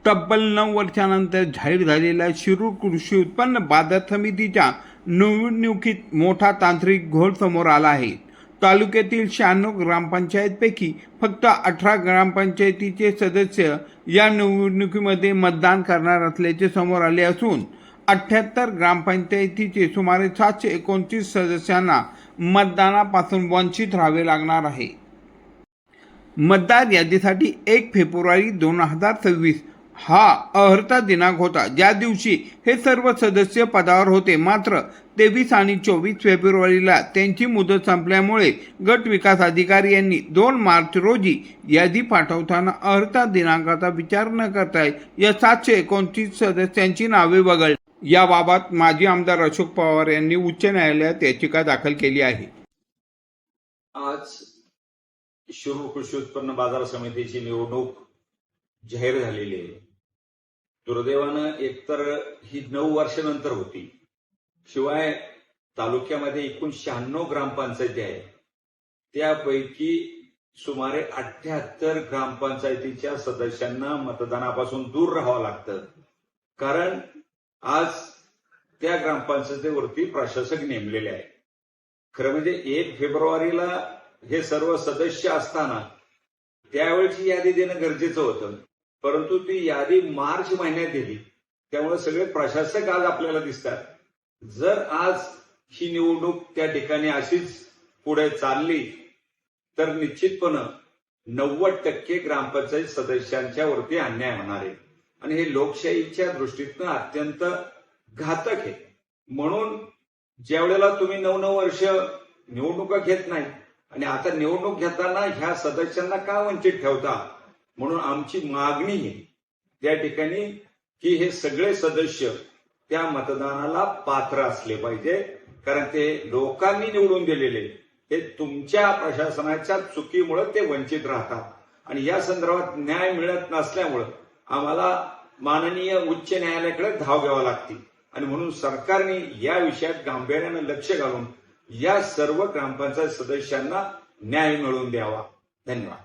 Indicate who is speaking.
Speaker 1: तब्बल 9 वर्षानंतर जाहीर झालेल्या शिरूर कृषी उत्पन्न बाजार समितीच्या निवडणुकीत मोठा तांत्रिक घोळ समोर आला आहे. तालुक्यातील 96 ग्रामपंचायतपैकी फक्त 18 ग्रामपंचायतीचे सदस्य या निवडणुकीमध्ये मतदान करणार असल्याचे समोर आले असून 78 ग्रामपंचायतीचे सुमारे 729 सदस्यांना मतदानापासून वंचित राहावे लागणार आहे. मतदार यादीसाठी 1 फेब्रुवारी 2026 हा अर्हता दिनांक होता, ज्या दिवशी हे सर्व सदस्य पदावर होते. मात्र 23 आणि 24 फेब्रुवारीला त्यांची मुदत संपल्यामुळे गट विकास अधिकारी यांनी 2 मार्च रोजी यादी पाठवताना अर्हता दिनांकाचा विचार न करता या 729 सदस्यांची नावे वगळली. याबाबत माजी आमदार अशोक पवार यांनी उच्च न्यायालयात याचिका दाखल केली आहे.
Speaker 2: आज शिरूर कृषी उत्पन्न बाजार समितीची निवडणूक जाहीर झालेली आहे. दुर्दैवानं एकतर ही 9 वर्षानंतर होती, शिवाय तालुक्यामध्ये एकूण 96 ग्रामपंचायती आहेत. त्यापैकी सुमारे 78 ग्रामपंचायतीच्या सदस्यांना मतदानापासून दूर राहावं लागतं, कारण आज त्या ग्रामपंचायतीवरती प्रशासक नेमलेले आहे. खरं म्हणजे 1 फेब्रुवारीला हे सर्व सदस्य असताना त्यावेळची यादी देणं गरजेचं होतं, परंतु ती यादी मार्च महिन्यात दिली. त्यामुळे सगळे प्रशासक आज आपल्याला दिसतात. जर आज ही निवडणूक त्या ठिकाणी अशीच पुढे चालली तर निश्चितपणे 90% ग्रामपंचायत सदस्यांच्या वरती अन्याय होणार आहे आणि हे लोकशाहीच्या दृष्टीतनं अत्यंत घातक आहे. म्हणून ज्या वेळेला तुम्ही 9 वर्ष निवडणुका घेत नाही आणि आता निवडणूक घेताना ह्या सदस्यांना का वंचित ठेवता, म्हणून आमची मागणी आहे त्या ठिकाणी की हे सगळे सदस्य त्या मतदानाला पात्र असले पाहिजे, कारण ते लोकांनी निवडून दिलेले, हे तुमच्या प्रशासनाच्या चुकीमुळे ते वंचित राहतात आणि या संदर्भात न्याय मिळत नसल्यामुळं आम्हाला माननीय उच्च न्यायालयाकडे धाव घ्यावी लागते आणि म्हणून सरकारने या विषयात गांभीर्याने लक्ष घालून या सर्व ग्रामपंचायत सदस्यांना न्याय मिळवून द्यावा. धन्यवाद.